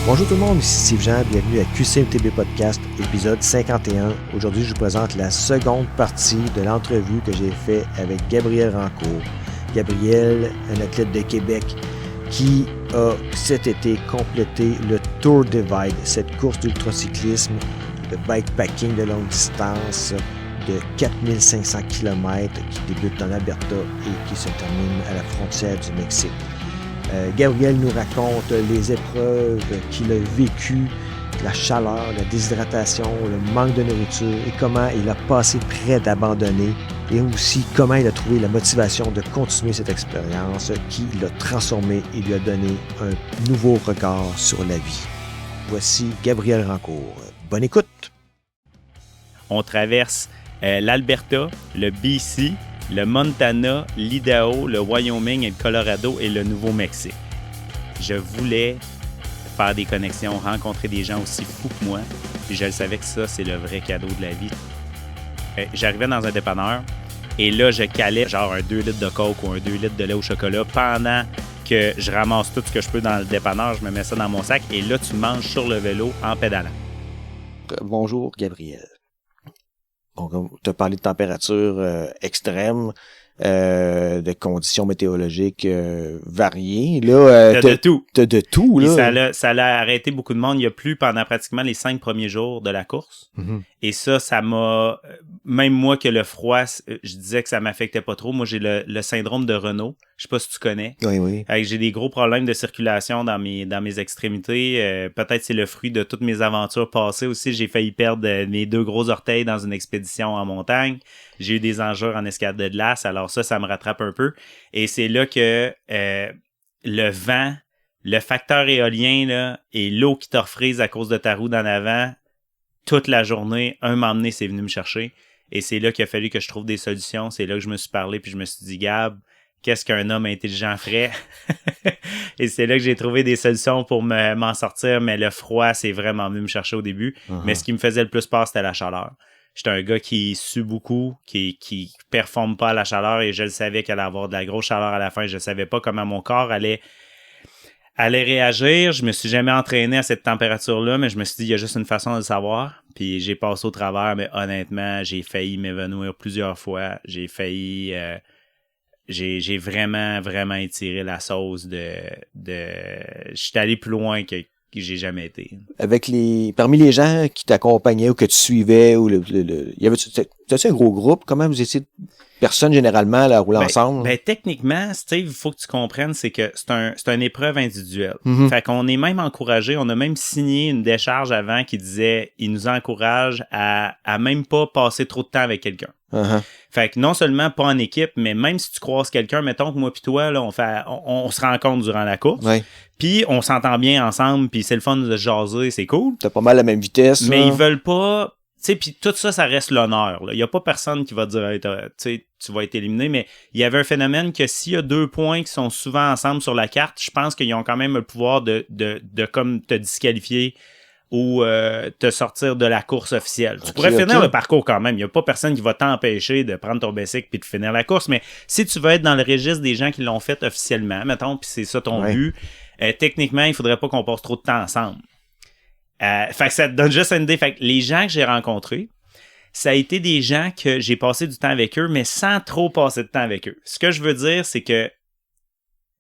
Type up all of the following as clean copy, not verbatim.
Bonjour tout le monde, ici Steve Jean, bienvenue à QCMTB Podcast, épisode 51. Aujourd'hui, je vous présente la seconde partie de l'entrevue que j'ai faite avec Gabriel Rancourt. Gabriel, un athlète de Québec qui a cet été complété le Tour Divide, cette course d'ultracyclisme, de bikepacking de longue distance de 4500 km qui débute en Alberta et qui se termine à la frontière du Mexique. Gabriel nous raconte les épreuves qu'il a vécues, la chaleur, la déshydratation, le manque de nourriture et comment il a passé près d'abandonner et aussi comment il a trouvé la motivation de continuer cette expérience qui l'a transformé et lui a donné un nouveau regard sur la vie. Voici Gabriel Rancourt. Bonne écoute! On traverse l'Alberta, le BC, le Montana, l'Idaho, le Wyoming et le Colorado et le Nouveau-Mexique. Je voulais faire des connexions, rencontrer des gens aussi fous que moi, puis je le savais que ça, c'est le vrai cadeau de la vie. J'arrivais dans un dépanneur et là, je calais genre un 2 litres de coke ou un 2 litres de lait au chocolat pendant que je ramasse tout ce que je peux dans le dépanneur, je me mets ça dans mon sac et là, tu manges sur le vélo en pédalant. Bonjour Gabriel. Tu as parlé de température extrême, de conditions météorologiques variées. Là, de tout. T'as de tout, là. Ça l'a arrêté beaucoup de monde. Il y a plu pendant pratiquement les 5 premiers jours de la course. Mm-hmm. Et ça m'a... Même moi que le froid, je disais que ça m'affectait pas trop. Moi, j'ai le syndrome de Raynaud. Je sais pas si tu connais. Oui. J'ai des gros problèmes de circulation dans mes extrémités. Peut-être c'est le fruit de toutes mes aventures passées aussi. J'ai failli perdre mes 2 gros orteils dans une expédition en montagne. J'ai eu des enjeux en escalade de glace. Alors ça me rattrape un peu. Et c'est là que le vent, le facteur éolien là, et l'eau qui te refrise à cause de ta roue d'en avant, toute la journée, un moment donné, c'est venu me chercher. Et c'est là qu'il a fallu que je trouve des solutions. C'est là que je me suis parlé puis je me suis dit, Gab, qu'est-ce qu'un homme intelligent ferait? Et c'est là que j'ai trouvé des solutions pour m'en sortir. Mais le froid, c'est vraiment venu me chercher au début. Uh-huh. Mais ce qui me faisait le plus peur, c'était la chaleur. J'étais un gars qui sue beaucoup, qui performe pas à la chaleur et je le savais qu'elle allait avoir de la grosse chaleur à la fin. Je savais pas comment mon corps allait réagir. Je me suis jamais entraîné à cette température-là, mais je me suis dit, il y a juste une façon de le savoir. Puis j'ai passé au travers, mais honnêtement, j'ai failli m'évanouir plusieurs fois. J'ai failli... J'ai vraiment, vraiment étiré la sauce de... Je suis allé plus loin que j'ai jamais été. Parmi les gens qui t'accompagnaient ou que tu suivais, ou t'as-tu un gros groupe? Comment vous étiez personnes généralement à rouler ensemble? Techniquement, Steve, il faut que tu comprennes, c'est que c'est une épreuve individuelle. Mm-hmm. Fait qu'on est même encouragé, on a même signé une décharge avant qui disait, il nous encourage à même pas passer trop de temps avec quelqu'un. Uh-huh. Fait que non seulement pas en équipe, mais même si tu croises quelqu'un, mettons que moi pis toi, là, on se rencontre durant la course. Ouais. Puis on s'entend bien ensemble, puis c'est le fun de jaser, c'est cool. T'as pas mal la même vitesse. Mais ils veulent pas... Tu sais, puis tout ça, ça reste l'honneur. Il y a pas personne qui va te dire, hey, tu sais, tu vas être éliminé, mais il y avait un phénomène que s'il y a 2 points qui sont souvent ensemble sur la carte, je pense qu'ils ont quand même le pouvoir de comme te disqualifier ou te sortir de la course officielle. Tu pourrais finir le parcours quand même. Il y a pas personne qui va t'empêcher de prendre ton bicycle puis de finir la course, mais si tu veux être dans le registre des gens qui l'ont fait officiellement, mettons, puis c'est ça ton but, techniquement, il faudrait pas qu'on passe trop de temps ensemble. Fait que ça te donne juste une idée. Fait que les gens que j'ai rencontrés, ça a été des gens que j'ai passé du temps avec eux, mais sans trop passer de temps avec eux. Ce que je veux dire, c'est que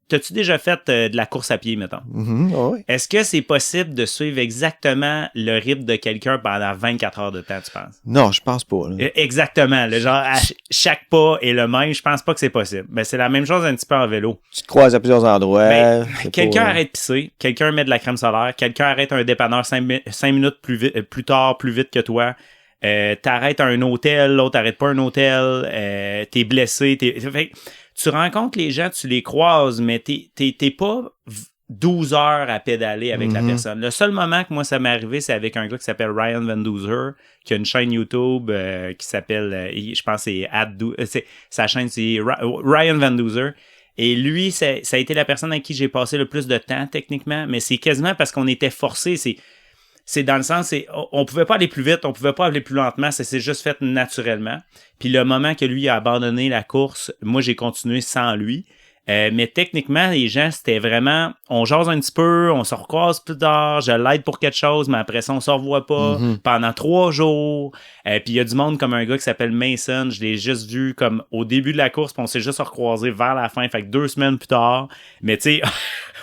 t'as-tu déjà fait de la course à pied, mettons? Mm-hmm, oui. Est-ce que c'est possible de suivre exactement le rythme de quelqu'un pendant 24 heures de temps, tu penses? Non, je pense pas. Là. Exactement. Genre, chaque pas est le même. Je pense pas que c'est possible. Ben, c'est la même chose un petit peu en vélo. Tu te croises à plusieurs endroits. Quelqu'un arrête de pisser. Quelqu'un met de la crème solaire. Quelqu'un arrête un dépanneur 5 minutes plus tard, plus vite que toi. T'arrêtes à un hôtel. L'autre arrête pas un hôtel. T'es blessé. Fait, tu rencontres les gens, tu les croises, mais t'es pas 12 heures à pédaler avec la personne. Le seul moment que moi ça m'est arrivé, c'est avec un gars qui s'appelle Ryan Van Duzer, qui a une chaîne YouTube qui s'appelle, je pense c'est sa chaîne c'est Ryan Van Duzer. Et lui, ça a été la personne avec qui j'ai passé le plus de temps techniquement, mais c'est quasiment parce qu'on était forcés. C'est dans le sens, on pouvait pas aller plus vite, on pouvait pas aller plus lentement, ça s'est juste fait naturellement. Puis le moment que lui a abandonné la course, moi j'ai continué sans lui. Mais techniquement, les gens, c'était vraiment, on jase un petit peu, on se recroise plus tard, je l'aide pour quelque chose, mais après ça, on se revoit pas pendant 3 jours. Puis il y a du monde comme un gars qui s'appelle Mason, je l'ai juste vu comme au début de la course, puis on s'est juste recroisé vers la fin, fait que 2 semaines plus tard. Mais tu sais,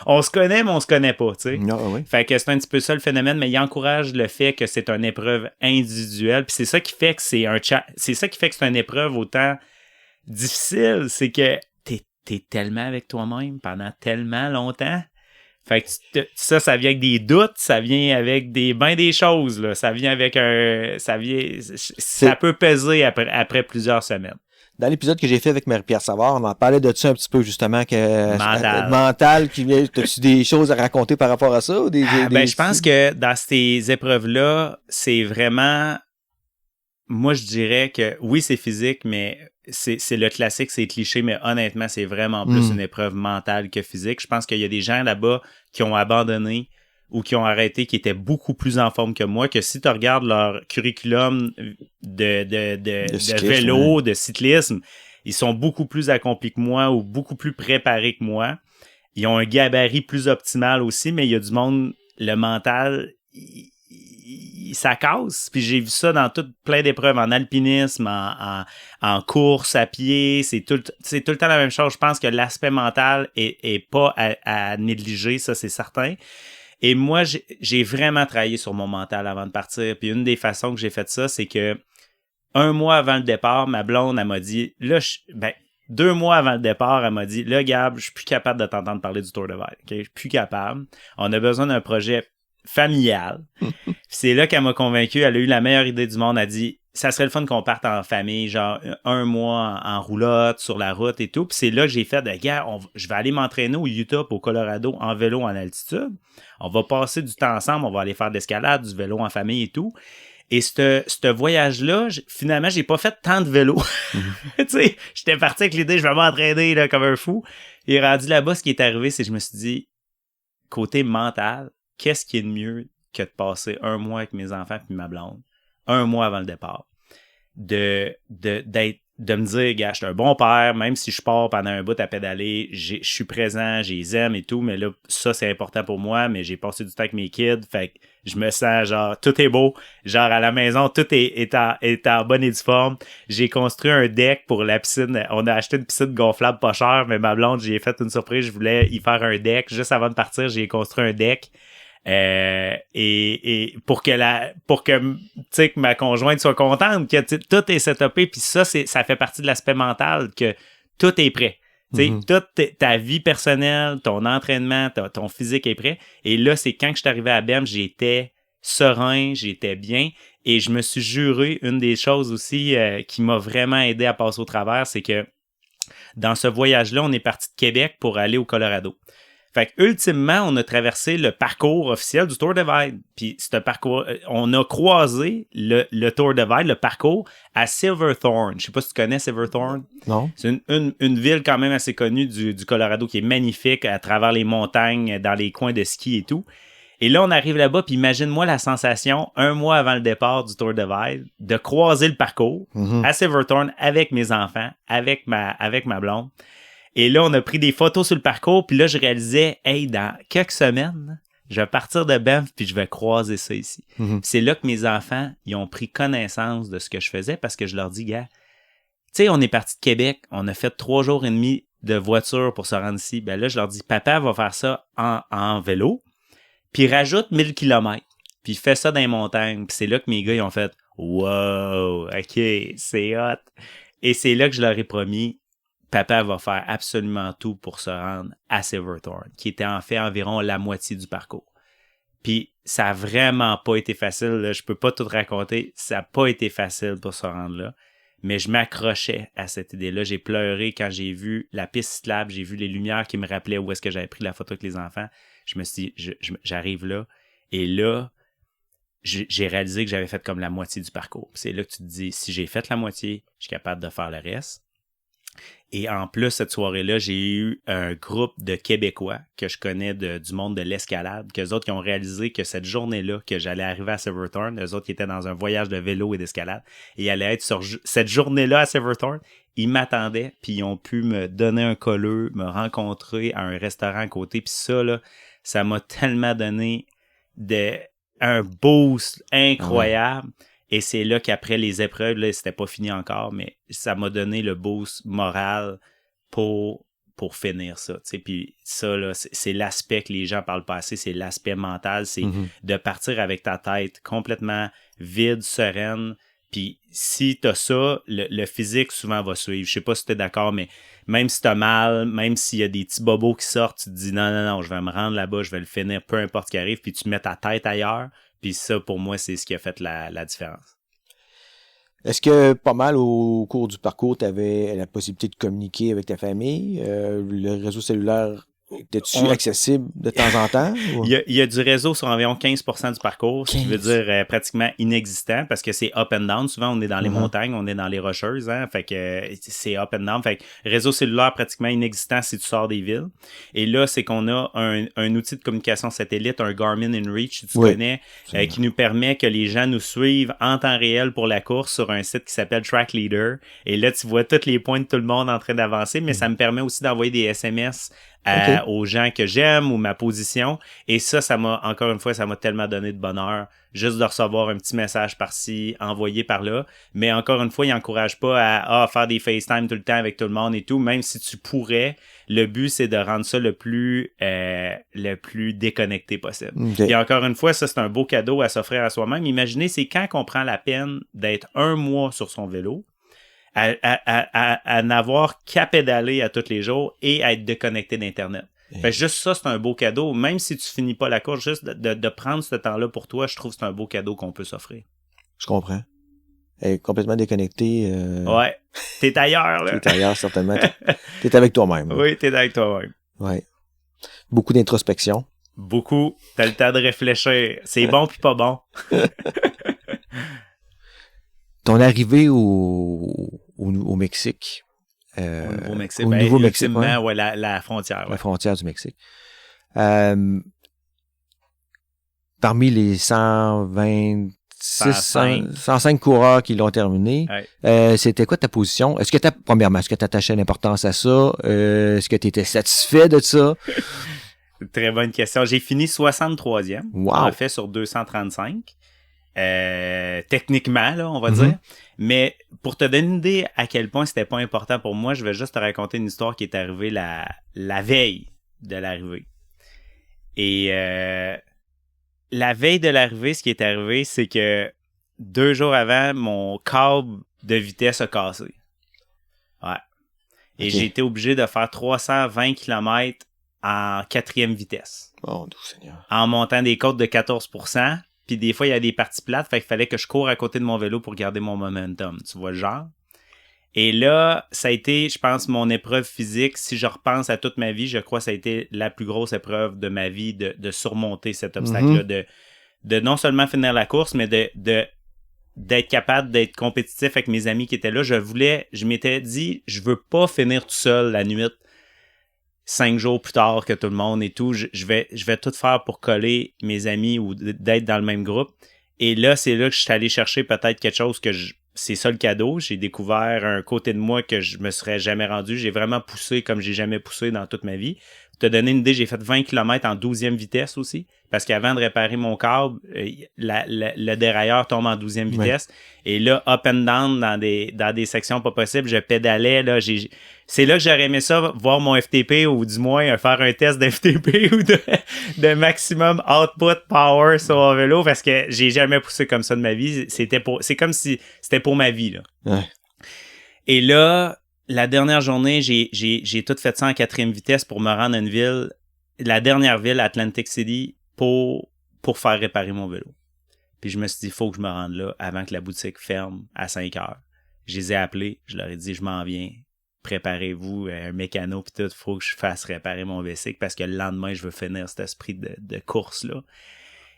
on se connaît, mais on se connaît pas, tu sais. Oui. Fait que c'est un petit peu ça le phénomène, mais il encourage le fait que c'est une épreuve individuelle, puis c'est ça qui fait que c'est ça qui fait que c'est une épreuve autant difficile, c'est que t'es tellement avec toi-même pendant tellement longtemps. Fait que ça vient avec des doutes, ça vient avec des choses, là. Ça vient avec ça peut peser après plusieurs semaines. Dans l'épisode que j'ai fait avec Marie-Pierre Savard, on en parlait de ça un petit peu, justement, que mental. T'as-tu des choses à raconter par rapport à ça? Ou je pense que dans ces épreuves-là, c'est vraiment, moi, je dirais que oui, c'est physique, mais c'est le classique, c'est cliché, mais honnêtement, c'est vraiment plus une épreuve mentale que physique. Je pense qu'il y a des gens là-bas qui ont abandonné ou qui ont arrêté, qui étaient beaucoup plus en forme que moi, que si tu regardes leur curriculum de vélo, de cyclisme, ils sont beaucoup plus accomplis que moi ou beaucoup plus préparés que moi. Ils ont un gabarit plus optimal aussi, mais il y a du monde, le mental, ça casse. Puis j'ai vu ça dans plein d'épreuves, en alpinisme, en course à pied, c'est tout le temps la même chose. Je pense que l'aspect mental est pas à négliger, ça c'est certain. Et moi, j'ai vraiment travaillé sur mon mental avant de partir. Puis une des façons que j'ai fait ça, c'est que 1 mois avant le départ, ma blonde, elle m'a dit, là, 2 mois avant le départ, elle m'a dit, là, Gab, je suis plus capable de t'entendre parler du Tour de Vaille. Okay? Je suis plus capable. On a besoin d'un projet familial. C'est là qu'elle m'a convaincu. Elle a eu la meilleure idée du monde. Elle a dit, ça serait le fun qu'on parte en famille, genre 1 mois en roulotte, sur la route et tout. Puis c'est là que j'ai fait, gars, je vais aller m'entraîner au Utah, au Colorado, en vélo en altitude. On va passer du temps ensemble, on va aller faire de l'escalade, du vélo en famille et tout. Et ce voyage-là, finalement, j'ai pas fait tant de vélo. Tu sais, j'étais parti avec l'idée, je vais m'entraîner là, comme un fou. Et rendu là-bas, ce qui est arrivé, c'est que je me suis dit, côté mental, qu'est-ce qui est de mieux que de passer 1 mois avec mes enfants puis ma blonde, 1 mois avant le départ, de me dire, gars, je suis un bon père, même si je pars pendant un bout à pédaler, je suis présent, je les aime et tout, mais là, ça, c'est important pour moi, mais j'ai passé du temps avec mes kids, fait que je me sens, genre, tout est beau, genre, à la maison, tout est en bonne et due forme. J'ai construit un deck pour la piscine, on a acheté une piscine gonflable pas chère, mais ma blonde, j'ai fait une surprise, je voulais y faire un deck, juste avant de partir, j'ai construit un deck. Et pour que tu sais, que ma conjointe soit contente, que tout est setupé, puis ça fait partie de l'aspect mental, que tout est prêt. Tu sais, toute ta vie personnelle, ton entraînement, ton physique est prêt. Et là, c'est quand je suis arrivé à Banff, j'étais serein, j'étais bien, et je me suis juré, une des choses aussi qui m'a vraiment aidé à passer au travers, c'est que dans ce voyage-là, on est parti de Québec pour aller au Colorado. Fait que, ultimement, on a traversé le parcours officiel du Tour de Vaille. Puis, ce parcours, on a croisé le Tour de Vaille, le parcours, à Silverthorne. Je sais pas si tu connais Silverthorne. Non. C'est une ville quand même assez connue du Colorado qui est magnifique à travers les montagnes, dans les coins de ski et tout. Et là, on arrive là-bas, puis imagine-moi la sensation, 1 mois avant le départ du Tour de Vaille, de croiser le parcours à Silverthorne avec mes enfants, avec ma blonde. Et là, on a pris des photos sur le parcours, puis là, je réalisais, hey, dans quelques semaines, je vais partir de Banff, puis je vais croiser ça ici. C'est là que mes enfants, ils ont pris connaissance de ce que je faisais, parce que je leur dis, gars, tu sais, on est parti de Québec, on a fait 3 jours et demi de voiture pour se rendre ici. Ben là, je leur dis, papa va faire ça en vélo, puis rajoute 1000 km, puis fais ça dans les montagnes. Puis c'est là que mes gars, ils ont fait, wow, OK, c'est hot. Et c'est là que je leur ai promis, papa va faire absolument tout pour se rendre à Silverthorne, qui était en fait environ la moitié du parcours. Puis ça a vraiment pas été facile, là. Je peux pas tout raconter, ça a pas été facile pour se rendre là, mais je m'accrochais à cette idée-là. J'ai pleuré quand j'ai vu la piste cyclable, j'ai vu les lumières qui me rappelaient où est-ce que j'avais pris la photo avec les enfants. Je me suis dit, j'arrive là, et là, j'ai réalisé que j'avais fait comme la moitié du parcours. C'est là que tu te dis, si j'ai fait la moitié, je suis capable de faire le reste. Et en plus, cette soirée-là, j'ai eu un groupe de Québécois que je connais du monde de l'escalade, qu'eux autres qui ont réalisé que cette journée-là, que j'allais arriver à Silverthorne, eux autres qui étaient dans un voyage de vélo et d'escalade, et allaient être sur cette journée-là à Silverthorne, ils m'attendaient, puis ils ont pu me donner un colleux, me rencontrer à un restaurant à côté, puis ça, là, ça m'a tellement donné un boost incroyable. Et c'est là qu'après les épreuves, là, c'était pas fini encore, mais ça m'a donné le boost moral pour finir ça. T'sais. Puis ça, là, c'est l'aspect que les gens parlent pas assez, c'est l'aspect mental, c'est de partir avec ta tête complètement vide, sereine. Puis si t'as ça, le physique souvent va suivre. Je sais pas si t'es d'accord, mais même si t'as mal, même s'il y a des petits bobos qui sortent, tu te dis non, je vais me rendre là-bas, je vais le finir, peu importe ce qui arrive, puis tu mets ta tête ailleurs. Puis ça, pour moi, c'est ce qui a fait la différence. Est-ce que pas mal au cours du parcours, tu avais la possibilité de communiquer avec ta famille? Le réseau cellulaire, était-tu accessible de temps en temps? Ou? Il y a du réseau sur environ 15% du parcours, ce qui veut dire pratiquement inexistant, parce que c'est up and down. Souvent, on est dans les montagnes, on est dans les rocheuses, hein, fait que c'est up and down. Fait que réseau cellulaire pratiquement inexistant si tu sors des villes. Et là, c'est qu'on a un outil de communication satellite, un Garmin InReach, si tu connais, qui nous permet que les gens nous suivent en temps réel pour la course sur un site qui s'appelle Track Leader. Et là, tu vois tous les points de tout le monde en train d'avancer, mais ça me permet aussi d'envoyer des SMS aux gens que j'aime ou ma position. Et ça m'a, encore une fois, ça m'a tellement donné de bonheur juste de recevoir un petit message par-ci, envoyé par-là. Mais encore une fois, il n'encourage pas à faire des FaceTime tout le temps avec tout le monde et tout, même si tu pourrais. Le but, c'est de rendre ça le plus déconnecté possible. Okay. Et encore une fois, ça, c'est un beau cadeau à s'offrir à soi-même. Imaginez, c'est quand qu'on prend la peine d'être 1 mois sur son vélo, à n'avoir qu'à pédaler à tous les jours et à être déconnecté d'Internet. Fait que juste ça, c'est un beau cadeau. Même si tu finis pas la course, juste de prendre ce temps-là pour toi, je trouve que c'est un beau cadeau qu'on peut s'offrir. Je comprends. Elle est complètement déconnecté. Ouais. T'es ailleurs, là. T'es ailleurs, certainement. T'es avec toi-même. Là. Oui, t'es avec toi-même. Ouais. Beaucoup d'introspection. Beaucoup. T'as le temps de réfléchir. C'est bon puis pas bon. Ton arrivée au Mexique. Au Nouveau-Mexique. Au Nouveau-Mexique, ouais, la frontière. Ouais. La frontière du Mexique. Parmi les 105 coureurs qui l'ont terminé, c'était quoi ta position? Premièrement, est-ce que tu attachais l'importance à ça? Est-ce que tu étais satisfait de ça? Très bonne question. J'ai fini 63e. Wow. En fait, sur 235. Techniquement, là, on va dire. Mais pour te donner une idée à quel point c'était pas important pour moi, je vais juste te raconter une histoire qui est arrivée la veille de l'arrivée. Et la veille de l'arrivée, ce qui est arrivé, c'est que 2 jours avant, mon câble de vitesse a cassé. Ouais. Et j'ai été obligé de faire 320 km en 4e vitesse. Oh, doux Seigneur. En montant des côtes de 14%. Puis des fois, il y a des parties plates, fait qu'il fallait que je cours à côté de mon vélo pour garder mon momentum. Tu vois le genre? Et là, ça a été, je pense, mon épreuve physique. Si je repense à toute ma vie, je crois que ça a été la plus grosse épreuve de ma vie de surmonter cet obstacle-là, de non seulement finir la course, mais d'être capable d'être compétitif avec mes amis qui étaient là. Je m'étais dit, je veux pas finir tout seul la nuit, 5 jours plus tard que tout le monde et tout. Je vais tout faire pour coller mes amis ou d'être dans le même groupe. Et là, c'est là que je suis allé chercher peut-être quelque chose c'est ça le cadeau. J'ai découvert un côté de moi que je me serais jamais rendu. J'ai vraiment poussé comme j'ai jamais poussé dans toute ma vie. Pour te donner une idée, j'ai fait 20 km en 12e vitesse aussi. Parce qu'avant de réparer mon câble, le dérailleur tombe en 12e vitesse. Et là, up and down dans des sections pas possibles, je pédalais. Là, c'est là que j'aurais aimé ça, voir mon FTP ou du moins faire un test d'FTP ou de maximum output power sur mon vélo parce que j'ai jamais poussé comme ça de ma vie. C'est comme si c'était pour ma vie. Là. Ouais. Et là, la dernière journée, j'ai tout fait ça en 4e vitesse pour me rendre à une ville, la dernière ville, Atlantic City, pour faire réparer mon vélo. Puis je me suis dit, il faut que je me rende là avant que la boutique ferme à 5 heures. Je les ai appelés, je leur ai dit, je m'en viens, préparez-vous, un mécano pis tout, il faut que je fasse réparer mon bicycle parce que le lendemain, je veux finir cet esprit de course-là.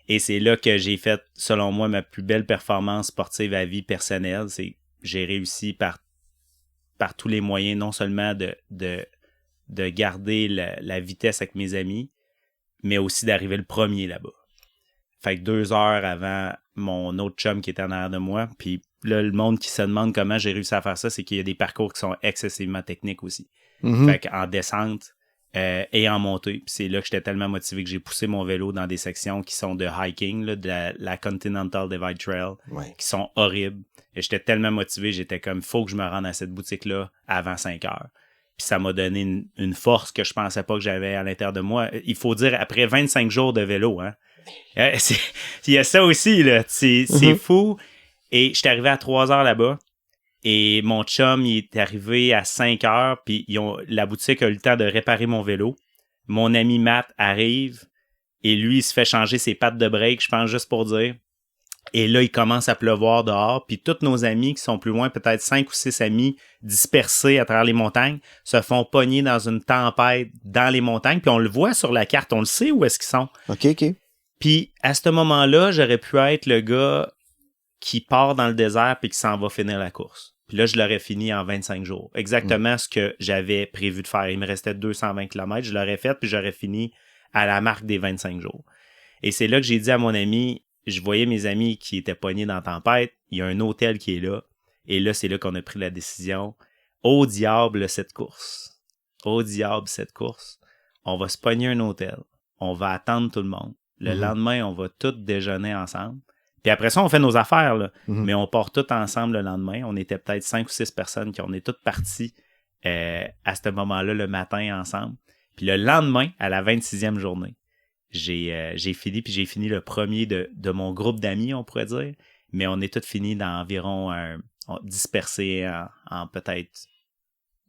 Et c'est là que j'ai fait, selon moi, ma plus belle performance sportive à vie personnelle. J'ai réussi par tous les moyens, non seulement de garder la vitesse avec mes amis, mais aussi d'arriver le premier là-bas. Fait que 2 heures avant mon autre chum qui était en arrière de moi, puis là, le monde qui se demande comment j'ai réussi à faire ça, c'est qu'il y a des parcours qui sont excessivement techniques aussi. Mm-hmm. Fait qu'en descente et en montée, puis c'est là que j'étais tellement motivé que j'ai poussé mon vélo dans des sections qui sont de hiking, là, de la Continental Divide Trail, qui sont horribles. Et j'étais tellement motivé, j'étais comme, faut que je me rende à cette boutique-là avant 5 heures. Puis ça m'a donné une force que je pensais pas que j'avais à l'intérieur de moi. Il faut dire, après 25 jours de vélo, hein. Il y a ça aussi, là. C'est fou. Et j'étais arrivé à 3 heures là-bas. Et mon chum, il est arrivé à 5 heures, puis la boutique a eu le temps de réparer mon vélo. Mon ami Matt arrive, et lui, il se fait changer ses pattes de break, je pense, juste pour dire. Et là, il commence à pleuvoir dehors, puis tous nos amis qui sont plus loin, peut-être 5 ou 6 amis dispersés à travers les montagnes, se font pogner dans une tempête dans les montagnes, puis on le voit sur la carte, on le sait où est-ce qu'ils sont. OK. Puis à ce moment-là, j'aurais pu être le gars qui part dans le désert puis qui s'en va finir la course. Puis là, je l'aurais fini en 25 jours. Exactement ce que j'avais prévu de faire. Il me restait 220 km. Je l'aurais fait, puis j'aurais fini à la marque des 25 jours. Et c'est là que j'ai dit à mon ami, je voyais mes amis qui étaient pognés dans la tempête. Il y a un hôtel qui est là. Et là, c'est là qu'on a pris la décision. Au diable, cette course. Au diable, cette course. On va se pogner un hôtel. On va attendre tout le monde. Le lendemain, on va tous déjeuner ensemble. Puis après ça, on fait nos affaires, là. Mais on part tous ensemble le lendemain. On était peut-être 5 ou 6 personnes on est toutes parties à ce moment-là le matin ensemble. Puis le lendemain, à la 26e journée, j'ai fini le premier de mon groupe d'amis, on pourrait dire. Mais on est tous finis dans environ dispersés en peut-être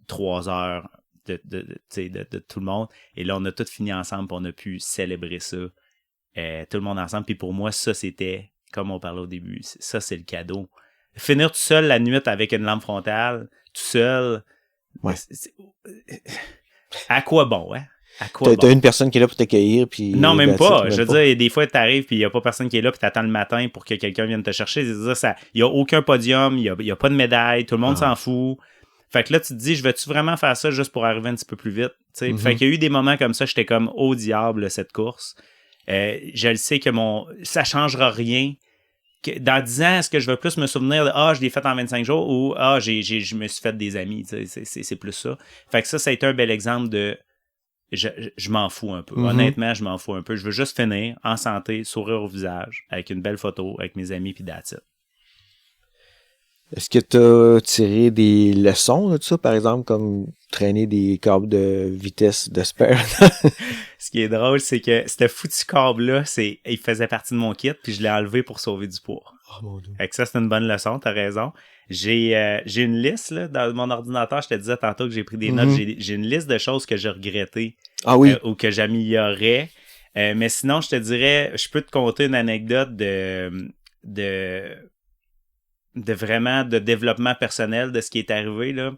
3 heures de tout le monde. Et là, on a tous fini ensemble puis on a pu célébrer ça. Tout le monde ensemble. Puis pour moi, ça, c'était... Comme on parlait au début, ça, c'est le cadeau. Finir tout seul la nuit avec une lampe frontale, tout seul, à quoi bon, hein? À quoi bon? T'as une personne qui est là pour t'accueillir, puis... Non, même pas. Je veux dire, des fois, t'arrives, puis il n'y a pas personne qui est là, puis t'attends le matin pour que quelqu'un vienne te chercher. Il n'y a aucun podium, il y a pas de médaille, tout le monde s'en fout. Fait que là, tu te dis, je vais-tu vraiment faire ça juste pour arriver un petit peu plus vite? Fait qu'il y a eu des moments comme ça, j'étais comme, au diable, cette course. Je le sais que ça changera rien. Dans 10 ans, est-ce que je veux plus me souvenir de je l'ai fait en 25 jours ou je me suis fait des amis, c'est plus ça. Fait que ça a été un bel exemple de je m'en fous un peu. Honnêtement, je m'en fous un peu. Je veux juste finir en santé, sourire au visage, avec une belle photo, avec mes amis puis that's it. Est-ce que tu as tiré des leçons de ça, par exemple, comme traîner des câbles de vitesse de spare? Ce qui est drôle, c'est que ce foutu câble-là, il faisait partie de mon kit, puis je l'ai enlevé pour sauver du poids. Oh mon Dieu. Fait que ça, c'est une bonne leçon, t'as raison. J'ai une liste là, dans mon ordinateur, je te disais tantôt que j'ai pris des notes, j'ai une liste de choses que j'ai regrettées ou que j'améliorerais. Mais sinon, je te dirais, je peux te conter une anecdote de vraiment de développement personnel de ce qui est arrivé là.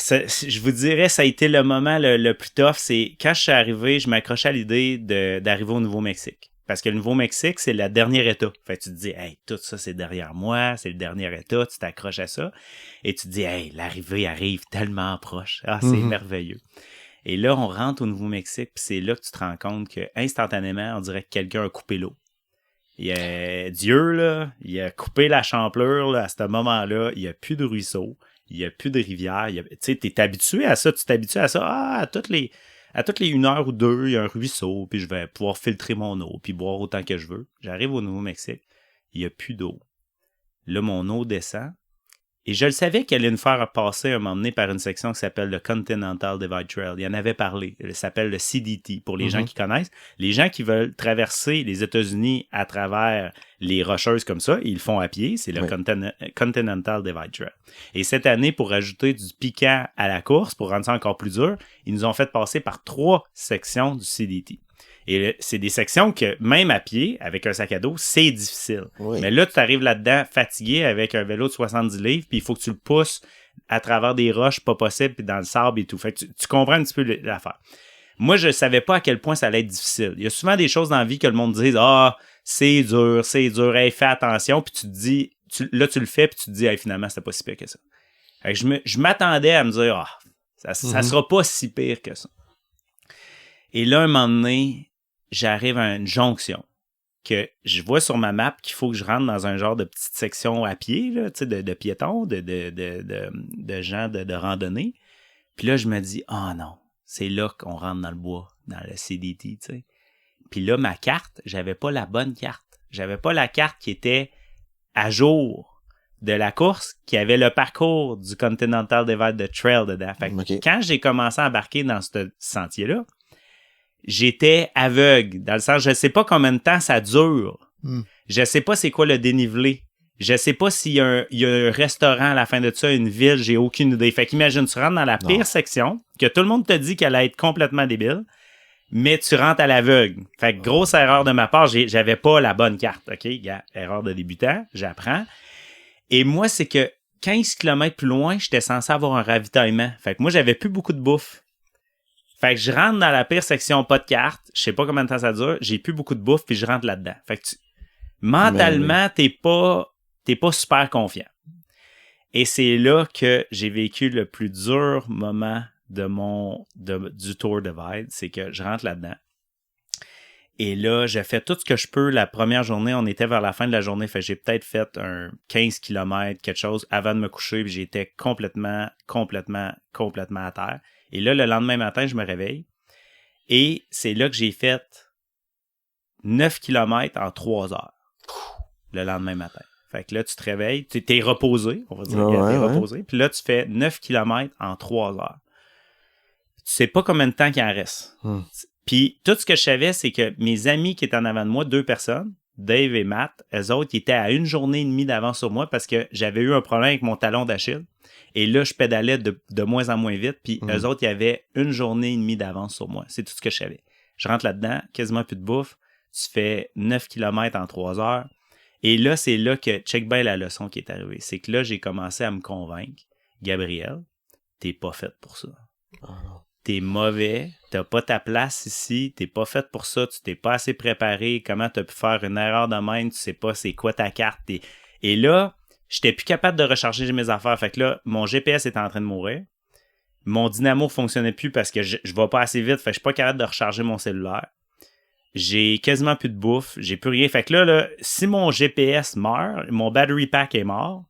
Je vous dirais, ça a été le moment le plus tough. C'est quand je suis arrivé, je m'accrochais à l'idée d'arriver au Nouveau-Mexique. Parce que le Nouveau-Mexique, c'est la dernière étape. Fait que tu te dis, hey, tout ça, c'est derrière moi, c'est le dernier état, tu t'accroches à ça. Et tu te dis, hey, l'arrivée arrive tellement proche. Ah, c'est merveilleux. Et là, on rentre au Nouveau-Mexique, puis c'est là que tu te rends compte que instantanément, on dirait que quelqu'un a coupé l'eau. Dieu, là, il a coupé la champlure, là, à ce moment-là. Il n'y a plus de ruisseau. Il n'y a plus de rivière. Tu sais, t'es habitué à ça. Tu t'habitues à ça. À toutes les 1 heure ou 2, il y a un ruisseau, puis je vais pouvoir filtrer mon eau, puis boire autant que je veux. J'arrive au Nouveau-Mexique. Il n'y a plus d'eau. Là, mon eau descend. Et je le savais qu'elle allait nous faire passer un moment donné par une section qui s'appelle le Continental Divide Trail. Il en avait parlé. Elle s'appelle le CDT pour les gens qui connaissent. Les gens qui veulent traverser les États-Unis à travers les rocheuses comme ça, ils le font à pied. C'est le Continental Divide Trail. Et cette année, pour ajouter du piquant à la course, pour rendre ça encore plus dur, ils nous ont fait passer par 3 sections du CDT. Et c'est des sections que, même à pied, avec un sac à dos, c'est difficile. Oui. Mais là, tu arrives là-dedans fatigué avec un vélo de 70 livres, puis il faut que tu le pousses à travers des roches pas possibles, puis dans le sable et tout. Fait que tu comprends un petit peu l'affaire. Moi, je savais pas à quel point ça allait être difficile. Il y a souvent des choses dans la vie que le monde dise « c'est dur, hey, fais attention », puis tu te dis, là, tu le fais, puis tu te dis hey, « finalement, c'était pas si pire que ça ». Fait que je m'attendais à me dire « ça sera pas si pire que ça ». Et là, un moment donné, j'arrive à une jonction. que je vois sur ma map qu'il faut que je rentre dans un genre de petite section à pied, là, tu sais, de piétons, de gens de randonnée. Puis là, je me dis, oh non, c'est là qu'on rentre dans le bois, dans le CDT, tu sais. Puis là, ma carte, j'avais pas la bonne carte. J'avais pas la carte qui était à jour de la course, qui avait le parcours du Continental Divide de Trail dedans. Fait que quand j'ai commencé à embarquer dans ce sentier-là, j'étais aveugle, dans le sens, je sais pas combien de temps ça dure. Je sais pas c'est quoi le dénivelé. Je sais pas s'il y a un restaurant à la fin de ça, une ville, j'ai aucune idée. Fait qu'imagine, tu rentres dans la pire section, que tout le monde te dit qu'elle allait être complètement débile, mais tu rentres à l'aveugle. Fait que grosse erreur de ma part, j'avais pas la bonne carte, OK? Erreur de débutant, j'apprends. Et moi, c'est que 15 km plus loin, j'étais censé avoir un ravitaillement. Fait que moi, j'avais plus beaucoup de bouffe. Fait que je rentre dans la pire section, pas de carte, je sais pas combien de temps ça dure, j'ai plus beaucoup de bouffe, puis je rentre là-dedans. Fait que mentalement, t'es pas super confiant. Et c'est là que j'ai vécu le plus dur moment du Tour Divide, c'est que je rentre là-dedans. Et là, j'ai fait tout ce que je peux. La première journée, on était vers la fin de la journée, fait que j'ai peut-être fait un 15 km, quelque chose, avant de me coucher, puis j'étais complètement à terre. Et là, le lendemain matin, je me réveille. Et c'est là que j'ai fait 9 km en 3 heures. Le lendemain matin. Fait que là, tu te réveilles, t'es reposé, on va dire, t'es reposé. Puis là, tu fais 9 km en 3 heures. Tu sais pas combien de temps qu'il en reste. Puis tout ce que je savais, c'est que mes amis qui étaient en avant de moi, 2 personnes, Dave et Matt, eux autres, ils étaient à 1 journée et demie d'avance sur moi parce que j'avais eu un problème avec mon talon d'Achille. Et là, je pédalais de moins en moins vite. Puis eux autres, il y avait 1 journée et demie d'avance sur moi. C'est tout ce que je savais. Je rentre là-dedans, quasiment plus de bouffe. Tu fais 9 km en 3 heures. Et là, c'est là que, check bien la leçon qui est arrivée. C'est que là, j'ai commencé à me convaincre. Gabriel, t'es pas faite pour ça. T'es mauvais, t'as pas ta place ici, t'es pas faite pour ça, tu t'es pas assez préparé, comment t'as pu faire une erreur de même, tu sais pas c'est quoi ta carte. Et là, j'étais plus capable de recharger mes affaires. Fait que là, mon GPS était en train de mourir. Mon dynamo fonctionnait plus parce que je vais pas assez vite, fait que je suis pas capable de recharger mon cellulaire. J'ai quasiment plus de bouffe, j'ai plus rien. Fait que là, si mon GPS meurt, mon battery pack est mort,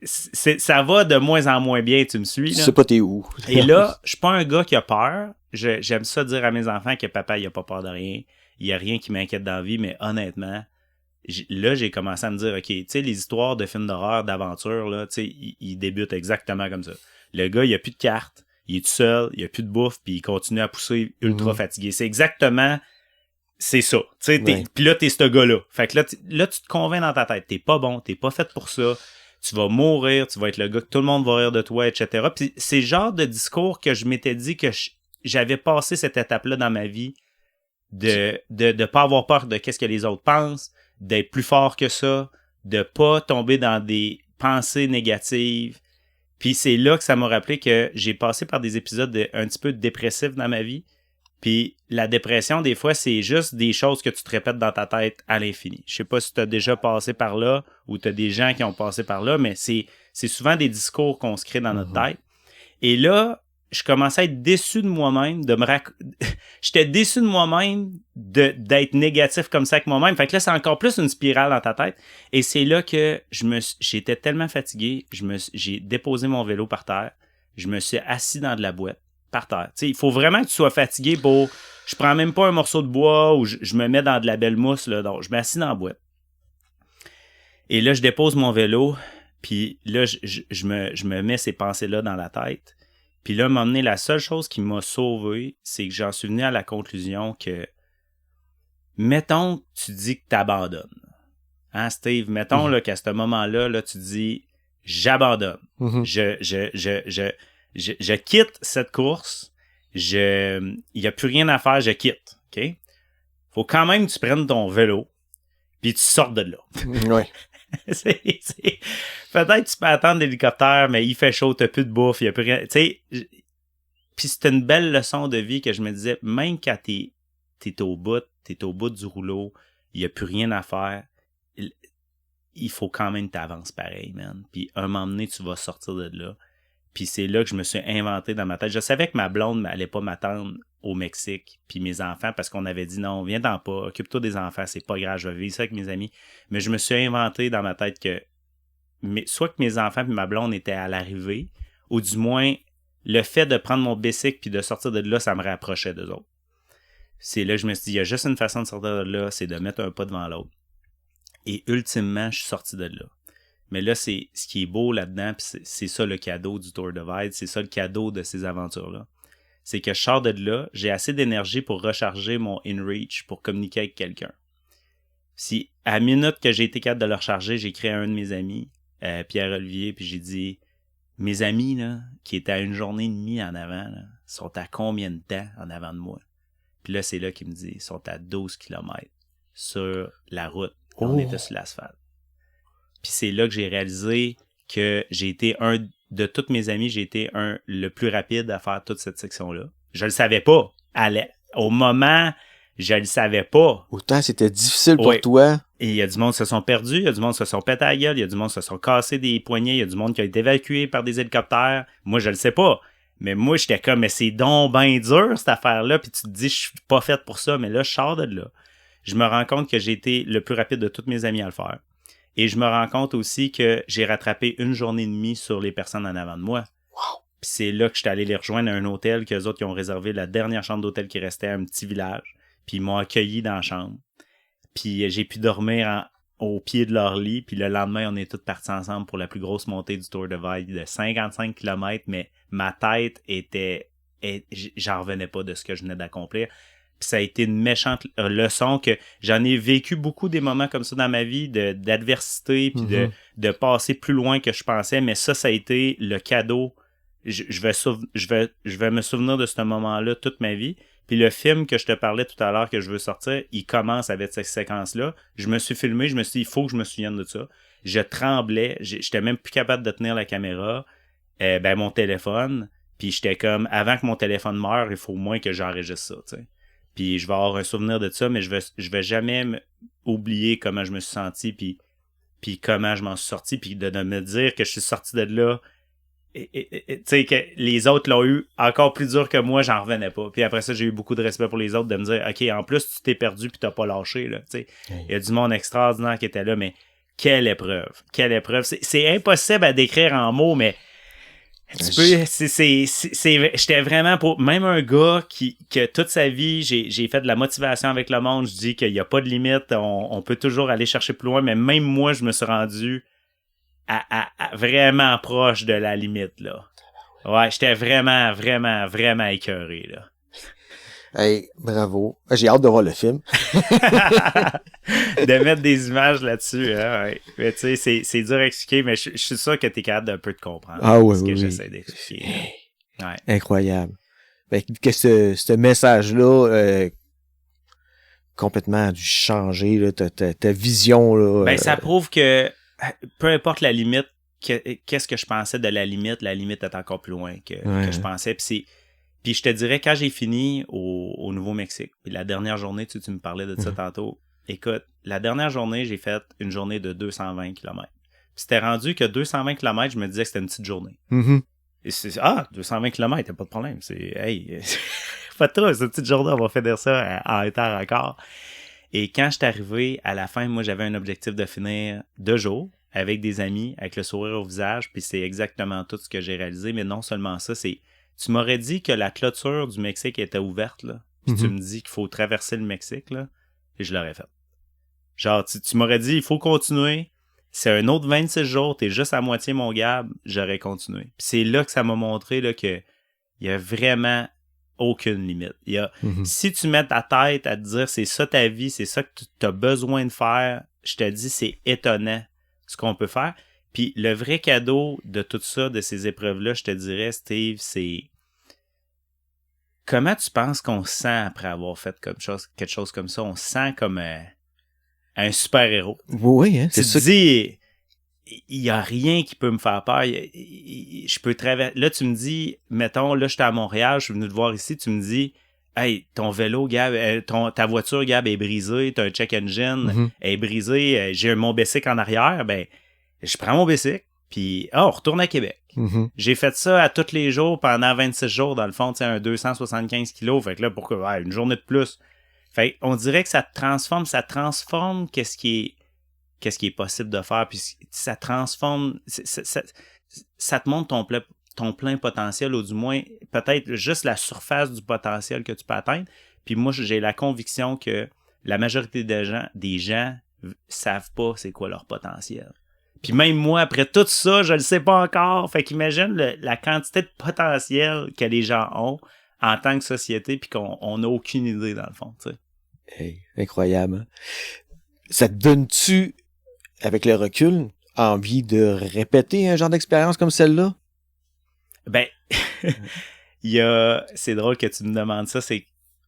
ça va de moins en moins bien, tu me suis, là? Tu sais pas t'es où. Et là, je suis pas un gars qui a peur. J'aime ça dire à mes enfants que papa, il a pas peur de rien. Il y a rien qui m'inquiète dans la vie, mais honnêtement, là, j'ai commencé à me dire, OK, tu sais, les histoires de films d'horreur, d'aventure, là, tu sais, ils débutent exactement comme ça. Le gars, il a plus de cartes. Il est tout seul, il a plus de bouffe, puis il continue à pousser ultra fatigué. C'est exactement, c'est ça. Tu sais, puis là, t'es ce gars-là. Fait que là, tu te convaincs dans ta tête. T'es pas bon, t'es pas fait pour ça. Tu vas mourir, tu vas être le gars que tout le monde va rire de toi, etc. Puis c'est le genre de discours que je m'étais dit que j'avais passé cette étape-là dans ma vie de pas avoir peur de qu'est-ce que les autres pensent, d'être plus fort que ça, de pas tomber dans des pensées négatives. Puis c'est là que ça m'a rappelé que j'ai passé par des épisodes un petit peu dépressifs dans ma vie. Puis la dépression, des fois, c'est juste des choses que tu te répètes dans ta tête à l'infini. Je sais pas si tu as déjà passé par là ou tu as des gens qui ont passé par là, mais c'est souvent des discours qu'on se crée dans notre tête. Et là, je commençais à être déçu de moi-même, j'étais déçu de moi-même d'être négatif comme ça avec moi-même. Fait que là, c'est encore plus une spirale dans ta tête. Et c'est là que j'étais tellement fatigué, j'ai déposé mon vélo par terre, je me suis assis dans de la boîte, par terre. Tu sais, il faut vraiment que tu sois fatigué pour... Je prends même pas un morceau de bois ou je me mets dans de la belle mousse, là. Donc, je m'assis dans la boîte. Et là, je dépose mon vélo, puis là, je me mets ces pensées-là dans la tête. Puis là, à un moment donné, la seule chose qui m'a sauvé, c'est que j'en suis venu à la conclusion que, mettons que tu dis que t'abandonnes. Hein, Steve? Mettons là, qu'à ce moment-là, là, tu dis, j'abandonne. Je quitte cette course. Il n'y a plus rien à faire, je quitte. OK? Faut quand même que tu prennes ton vélo, puis tu sortes de là. Ouais. Peut-être que tu peux attendre l'hélicoptère, mais il fait chaud, t'as plus de bouffe, il n'y a plus rien. Tu sais, puis c'est une belle leçon de vie que je me disais, même quand t'es au bout du rouleau, il n'y a plus rien à faire, il faut quand même t'avances pareil, man. Puis un moment donné, tu vas sortir de là. Puis c'est là que je me suis inventé dans ma tête. Je savais que ma blonde n'allait pas m'attendre au Mexique, puis mes enfants, parce qu'on avait dit non, viens-t'en pas, occupe-toi des enfants, c'est pas grave, je vais vivre ça avec mes amis. Mais je me suis inventé dans ma tête que soit que mes enfants puis ma blonde étaient à l'arrivée, ou du moins, le fait de prendre mon bicycle puis de sortir de là, ça me rapprochait d'eux autres. C'est là que je me suis dit, il y a juste une façon de sortir de là, c'est de mettre un pas devant l'autre. Et ultimement, je suis sorti de là. Mais là, c'est ce qui est beau là-dedans, puis c'est ça le cadeau du Tour Divide, c'est ça le cadeau de ces aventures-là. C'est que je sors de là, j'ai assez d'énergie pour recharger mon InReach pour communiquer avec quelqu'un. Si, à la minute que j'ai été capable de le recharger, j'ai créé un de mes amis, Pierre-Olivier, puis j'ai dit, mes amis, là, qui étaient à 1 journée et demie en avant, là, sont à combien de temps en avant de moi? Puis là, c'est là qu'il me dit, ils sont à 12 km sur la route. On était sur l'asphalte. Puis c'est là que j'ai réalisé que j'ai été de tous mes amis, j'ai été le plus rapide à faire toute cette section-là. Je le savais pas. Au moment, je le savais pas. Autant c'était difficile pour toi. Et il y a du monde qui se sont perdus, il y a du monde qui se sont pété à la gueule, il y a du monde qui se sont cassés des poignets, il y a du monde qui a été évacué par des hélicoptères. Moi, je le sais pas. Mais moi, j'étais comme, mais c'est donc ben dur, cette affaire-là. Puis tu te dis, je suis pas faite pour ça. Mais là, je sors de là. Je me rends compte que j'ai été le plus rapide de tous mes amis à le faire. Et je me rends compte aussi que j'ai rattrapé 1 journée et demie sur les personnes en avant de moi. Wow. Puis c'est là que je suis allé les rejoindre à un hôtel qu'eux autres qui ont réservé la dernière chambre d'hôtel qui restait à un petit village. Puis ils m'ont accueilli dans la chambre. Puis j'ai pu dormir au pied de leur lit. Puis le lendemain, on est tous partis ensemble pour la plus grosse montée du Tour Divide de 55 km. Mais ma tête j'en revenais pas de ce que je venais d'accomplir. Puis ça a été une méchante leçon que j'en ai vécu beaucoup des moments comme ça dans ma vie d'adversité puis de passer plus loin que je pensais. Mais ça a été le cadeau. Je vais me souvenir de ce moment-là toute ma vie. Puis le film que je te parlais tout à l'heure que je veux sortir, il commence avec cette séquence-là. Je me suis filmé, je me suis dit, il faut que je me souvienne de ça. Je tremblais, j'étais même plus capable de tenir la caméra, mon téléphone. Puis j'étais comme, avant que mon téléphone meure, il faut au moins que j'enregistre ça, tu sais. Puis je vais avoir un souvenir de ça, mais je vais jamais oublier comment je me suis senti, puis comment je m'en suis sorti, puis de me dire que je suis sorti de là. Tu sais, que les autres l'ont eu encore plus dur que moi, j'en revenais pas. Puis après ça, j'ai eu beaucoup de respect pour les autres de me dire, OK, en plus, tu t'es perdu puis t'as pas lâché, là, tu sais. Il y a du monde extraordinaire qui était là, mais quelle épreuve. C'est impossible à décrire en mots, mais j'étais vraiment pour même un gars que toute sa vie j'ai fait de la motivation avec le monde, je dis qu'il y a pas de limite, on peut toujours aller chercher plus loin, mais même moi je me suis rendu à vraiment proche de la limite là. Ouais, j'étais vraiment vraiment vraiment écœuré là. Hey, bravo. J'ai hâte de voir le film. De mettre des images là-dessus, hein, ouais. Mais tu sais, c'est dur à expliquer, mais je suis sûr que t'es capable d'un peu de comprendre. Ah oui, ce oui, que j'essaie d'expliquer. Ouais. Incroyable. Fait que ce message-là, complètement dû changer, là, ta vision, là. Ça prouve que, peu importe la limite, qu'est-ce que je pensais de la limite est encore plus loin que je pensais. Puis je te dirais, quand j'ai fini au Nouveau-Mexique, puis la dernière journée, tu me parlais de ça tantôt, écoute, la dernière journée, j'ai fait une journée de 220 km. Puis c'était rendu que 220 km, je me disais que c'était une petite journée. Et 220 km, y'a pas de problème. Pas de trouble, cette petite journée, on va faire ça en étant record. Et quand je suis arrivé, à la fin, moi, j'avais un objectif de finir 2 jours avec des amis, avec le sourire au visage, puis c'est exactement tout ce que j'ai réalisé. Mais non seulement ça, tu m'aurais dit que la clôture du Mexique était ouverte, là. Puis tu me dis qu'il faut traverser le Mexique, là. Et je l'aurais fait. Genre, tu m'aurais dit, il faut continuer. C'est un autre 26 jours, t'es juste à moitié mon Gab, j'aurais continué. Puis c'est là que ça m'a montré, là, que il y a vraiment aucune limite. Si tu mets ta tête à te dire, c'est ça ta vie, c'est ça que tu as besoin de faire, je te dis, c'est étonnant ce qu'on peut faire. Puis le vrai cadeau de tout ça, de ces épreuves-là, je te dirais, Steve, c'est comment tu penses qu'on se sent après avoir fait quelque chose comme ça? On se sent comme un super-héros. Oui, hein, c'est ça. Tu te dis, il y a rien qui peut me faire peur. Je peux traverser. Là, tu me dis, mettons, là, j'étais à Montréal, je suis venu te voir ici, tu me dis, hey, ton vélo, Gab, ta voiture, Gab, est brisée, t'as un check engine, elle est brisée, j'ai mon bicycle en arrière, je prends mon bicycle, Puis, on retourne à Québec. Mm-hmm. J'ai fait ça à tous les jours pendant 26 jours, dans le fond, tu sais, un 275 kilos. Fait que là, pourquoi? Une journée de plus. Fait on dirait que ça transforme qu'est-ce qui est possible de faire. Puis ça transforme, ça te montre ton plein potentiel, ou du moins, peut-être juste la surface du potentiel que tu peux atteindre. Puis moi, j'ai la conviction que la majorité des gens savent pas c'est quoi leur potentiel. Puis même moi, après tout ça, je le sais pas encore. Fait qu'imagine la quantité de potentiel que les gens ont en tant que société, puis qu'on n'a aucune idée, dans le fond, tu sais. Hey, incroyable. Ça te donne-tu, avec le recul, envie de répéter un genre d'expérience comme celle-là? Ben, c'est drôle que tu me demandes ça, c'est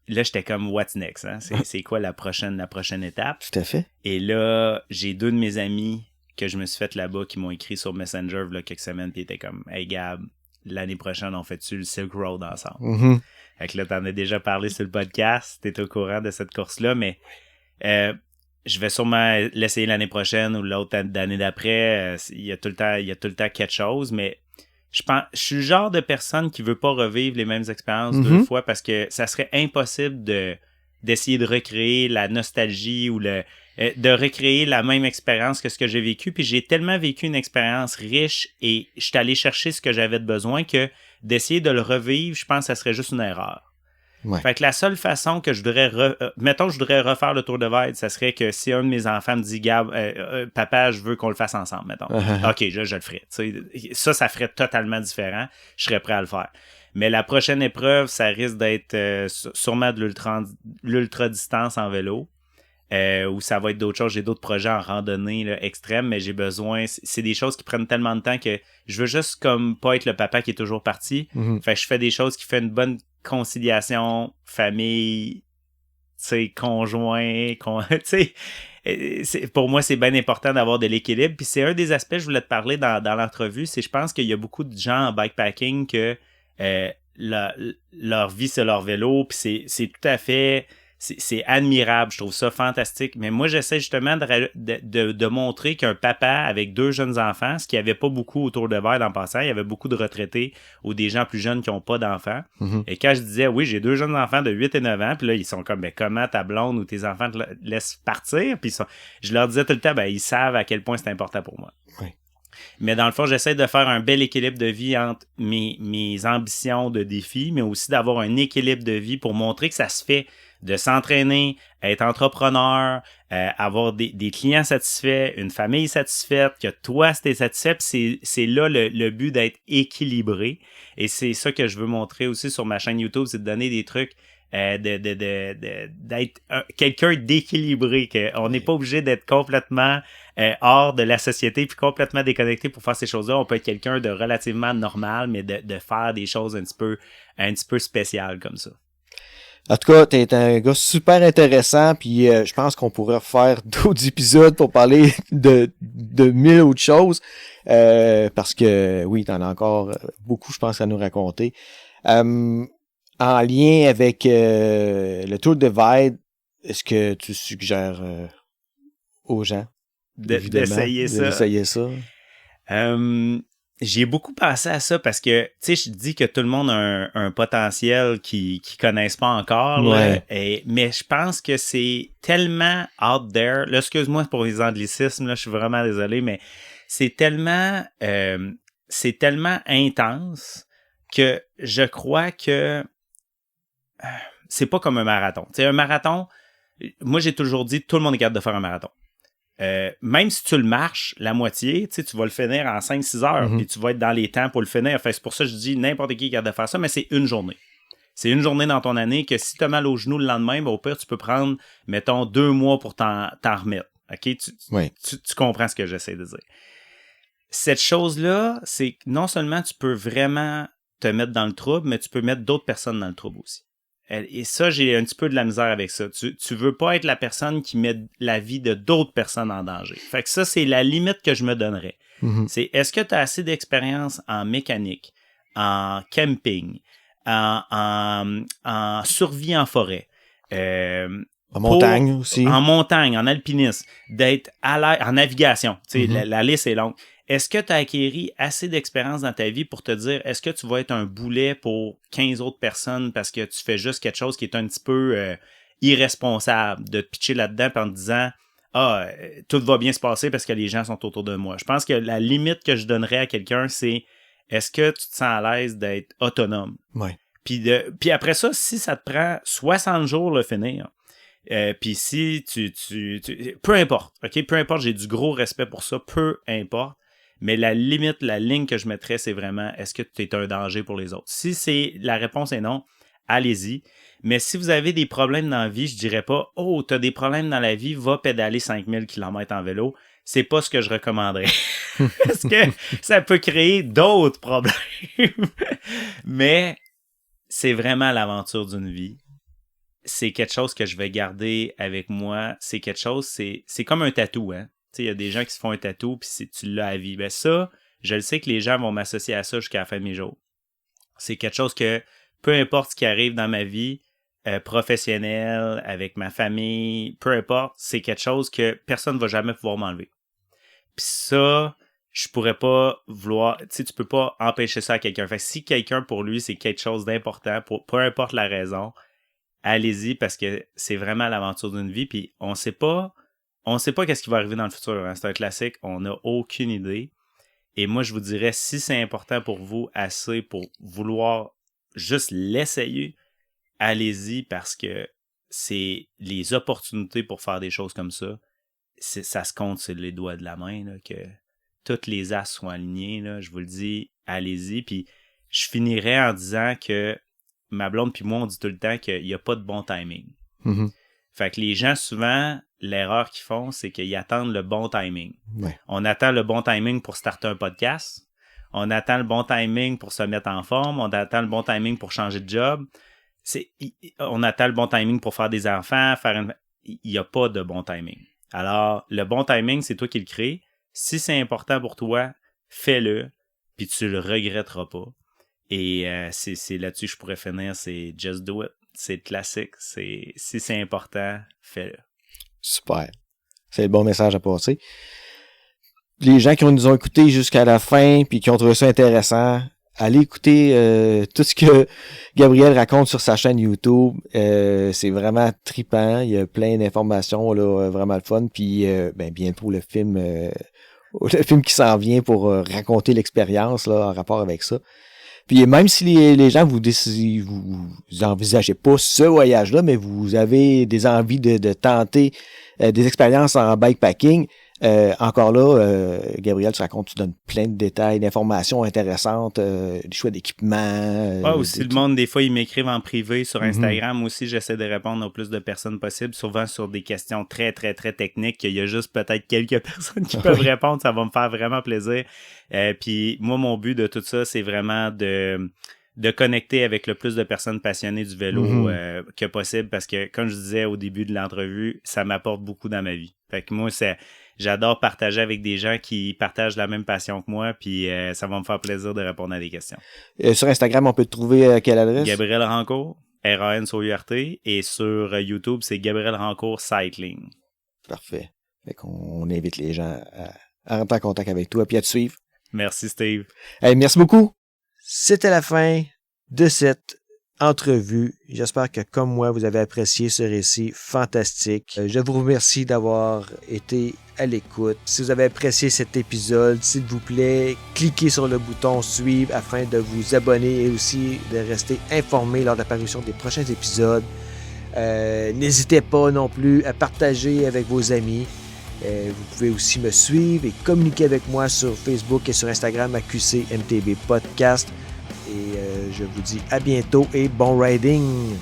là, j'étais comme what's next, hein? C'est quoi la prochaine étape? Tout à fait. Et là, j'ai 2 de mes amis que je me suis fait là-bas qui m'ont écrit sur Messenger là, quelques semaines, puis étaient comme hey Gab, l'année prochaine, on fait-tu le Silk Road ensemble? Mm-hmm. Fait que là, t'en as déjà parlé sur le podcast, t'es au courant de cette course-là, mais je vais sûrement l'essayer l'année prochaine ou l'autre d'année d'après. Il y a tout le temps quelque chose, mais je suis le genre de personne qui veut pas revivre les mêmes expériences 2 fois parce que ça serait impossible d'essayer de recréer la nostalgie ou de recréer la même expérience que ce que j'ai vécu. Puis j'ai tellement vécu une expérience riche et je suis allé chercher ce que j'avais de besoin que d'essayer de le revivre, je pense que ça serait juste une erreur. Ouais. Fait que la seule façon que je voudrais mettons que je voudrais refaire le Tour de Vide, ça serait que si un de mes enfants me dit Gab, papa, je veux qu'on le fasse ensemble, mettons. OK, là, je le ferai. Ça ferait totalement différent. Je serais prêt à le faire. Mais la prochaine épreuve, ça risque d'être sûrement de l'ultra-distance en vélo. Ou ça va être d'autres choses. J'ai d'autres projets en randonnée là, extrême, mais j'ai besoin... C'est des choses qui prennent tellement de temps que je veux juste comme pas être le papa qui est toujours parti. Mm-hmm. Fait que je fais des choses qui font une bonne conciliation, famille, tu sais, conjoint, tu sais... Pour moi, c'est bien important d'avoir de l'équilibre. Puis c'est un des aspects que je voulais te parler dans l'entrevue. C'est je pense qu'il y a beaucoup de gens en bikepacking que leur vie, c'est leur vélo. Puis c'est tout à fait... C'est admirable, je trouve ça fantastique. Mais moi, j'essaie justement de montrer qu'un papa avec 2 jeunes enfants, ce qu'il n'y avait pas beaucoup autour de Vide en passant, il y avait beaucoup de retraités ou des gens plus jeunes qui n'ont pas d'enfants. Mm-hmm. Et quand je disais, oui, j'ai 2 jeunes enfants de 8 et 9 ans, puis là, ils sont comme, ben, comment ta blonde ou tes enfants te laissent partir? Puis je leur disais tout le temps, ben, ils savent à quel point c'est important pour moi. Oui. Mais dans le fond, j'essaie de faire un bel équilibre de vie entre mes ambitions de défi, mais aussi d'avoir un équilibre de vie pour montrer que ça se fait de s'entraîner, être entrepreneur, avoir des clients satisfaits, une famille satisfaite, que toi, t'es satisfait. Puis c'est là le but d'être équilibré. Et c'est ça que je veux montrer aussi sur ma chaîne YouTube, c'est de donner des trucs d'être quelqu'un d'équilibré, qu'on n'est pas obligé d'être complètement hors de la société puis complètement déconnecté pour faire ces choses-là. On peut être quelqu'un de relativement normal, mais de faire des choses un petit peu spéciales comme ça. En tout cas, t'es un gars super intéressant, puis je pense qu'on pourrait faire d'autres épisodes pour parler de 1000 autres choses, parce que oui, t'en as encore beaucoup, je pense, à nous raconter. En lien avec le Tour de Vide, est-ce que tu suggères aux gens d'essayer ça? J'ai beaucoup pensé à ça parce que, tu sais, je dis que tout le monde a un potentiel qu'ils connaissent pas encore. Ouais. Là, mais je pense que c'est tellement out there. Là, excuse-moi pour les anglicismes, là, je suis vraiment désolé, mais c'est tellement intense que je crois que c'est pas comme un marathon. Tu sais, un marathon, moi, j'ai toujours dit, tout le monde est capable de faire un marathon. Même si tu le marches la moitié, tu vas le finir en 5-6 heures, puis tu vas être dans les temps pour le finir. Fait, c'est pour ça que je dis n'importe qui est capable de faire ça, mais c'est une journée. C'est une journée dans ton année que si tu as mal au genou le lendemain, ben, au pire, tu peux prendre, mettons, 2 mois pour t'en remettre. OK? Tu comprends ce que j'essaie de dire. Cette chose-là, c'est que non seulement tu peux vraiment te mettre dans le trouble, mais tu peux mettre d'autres personnes dans le trouble aussi. Et ça, j'ai un petit peu de la misère avec ça. Tu veux pas être la personne qui met la vie de d'autres personnes en danger. Fait que ça, c'est la limite que je me donnerais. Mm-hmm. C'est, est-ce que tu as assez d'expérience en mécanique, en camping, en survie en forêt, en montagne aussi. En montagne, en alpinisme, d'être à l'air, en navigation. Tu sais, la liste est longue. est-ce que tu as acquéri assez d'expérience dans ta vie pour te dire, est-ce que tu vas être un boulet pour 15 autres personnes parce que tu fais juste quelque chose qui est un petit peu irresponsable de te pitcher là-dedans en te disant, tout va bien se passer parce que les gens sont autour de moi. Je pense que la limite que je donnerais à quelqu'un, c'est, est-ce que tu te sens à l'aise d'être autonome? Ouais. Puis après ça, si ça te prend 60 jours le finir, puis si tu peu importe, OK? Peu importe, j'ai du gros respect pour ça, peu importe. Mais la limite, la ligne que je mettrais, c'est vraiment, est-ce que tu es un danger pour les autres? Si la réponse est non, allez-y. Mais si vous avez des problèmes dans la vie, je dirais pas, tu as des problèmes dans la vie, va pédaler 5000 km en vélo. C'est pas ce que je recommanderais. Parce que ça peut créer d'autres problèmes. Mais c'est vraiment l'aventure d'une vie. C'est quelque chose que je vais garder avec moi. C'est quelque chose, c'est comme un tatou, hein. Tu sais, il y a des gens qui se font un tatou puis tu l'as à vie. Ben ça, je le sais que les gens vont m'associer à ça jusqu'à la fin de mes jours. C'est quelque chose que, peu importe ce qui arrive dans ma vie, professionnelle, avec ma famille, peu importe, c'est quelque chose que personne ne va jamais pouvoir m'enlever. Puis ça, je pourrais pas vouloir, tu sais, tu peux pas empêcher ça à quelqu'un. Fait que si quelqu'un, pour lui, c'est quelque chose d'important, peu importe la raison, allez-y parce que c'est vraiment l'aventure d'une vie. Puis on sait pas qu'est-ce qui va arriver dans le futur. Hein. C'est un classique, on n'a aucune idée. Et moi, je vous dirais, si c'est important pour vous, assez pour vouloir juste l'essayer, allez-y parce que c'est les opportunités pour faire des choses comme ça. Ça se compte sur les doigts de la main, là, que toutes les as soient alignés. Là, je vous le dis, allez-y. Puis je finirai en disant que ma blonde puis moi, on dit tout le temps qu'il n'y a pas de bon timing. Mm-hmm. Fait que les gens, souvent, l'erreur qu'ils font, c'est qu'ils attendent le bon timing. Ouais. On attend le bon timing pour starter un podcast. On attend le bon timing pour se mettre en forme. On attend le bon timing pour changer de job. On attend le bon timing pour faire des enfants. Il n'y a pas de bon timing. Alors, le bon timing, c'est toi qui le crées. Si c'est important pour toi, fais-le, puis tu le regretteras pas. Et c'est là-dessus que je pourrais finir, c'est just do it. C'est classique. Si c'est important, fais-le. Super. C'est le bon message à passer. Les gens qui nous ont écoutés jusqu'à la fin puis qui ont trouvé ça intéressant, allez écouter tout ce que Gabriel raconte sur sa chaîne YouTube. C'est vraiment trippant. Il y a plein d'informations là, vraiment le fun. Puis bientôt le film qui s'en vient pour raconter l'expérience là en rapport avec ça. Puis même si les gens vous envisagez pas ce voyage-là, mais vous avez des envies de tenter des expériences en bikepacking, encore là, Gabriel, tu donnes plein de détails, d'informations intéressantes, des choix d'équipement. Aussi le monde, des fois, ils m'écrivent en privé sur Instagram. Moi aussi, j'essaie de répondre au plus de personnes possible, souvent sur des questions très, très, très techniques. Il y a juste peut-être quelques personnes qui peuvent répondre. Ça va me faire vraiment plaisir. Puis moi, mon but de tout ça, c'est vraiment de connecter avec le plus de personnes passionnées du vélo que possible parce que, comme je disais au début de l'entrevue, ça m'apporte beaucoup dans ma vie. Fait que moi, j'adore partager avec des gens qui partagent la même passion que moi, puis ça va me faire plaisir de répondre à des questions. Sur Instagram, on peut te trouver à quelle adresse? Gabriel Rancourt, R-A-N-C-O-U-R-T, et sur YouTube, c'est Gabriel Rancourt Cycling. Parfait. Fait qu'on invite les gens à rentrer en contact avec toi et à te suivre. Merci, Steve. Hey, merci beaucoup. C'était la fin de cette entrevue. J'espère que, comme moi, vous avez apprécié ce récit fantastique. Je vous remercie d'avoir été à l'écoute. Si vous avez apprécié cet épisode, s'il vous plaît, cliquez sur le bouton suivre afin de vous abonner et aussi de rester informé lors de l'apparition des prochains épisodes. N'hésitez pas non plus à partager avec vos amis. Vous pouvez aussi me suivre et communiquer avec moi sur Facebook et sur Instagram à QCMTB Podcast. Et je vous dis à bientôt et bon riding!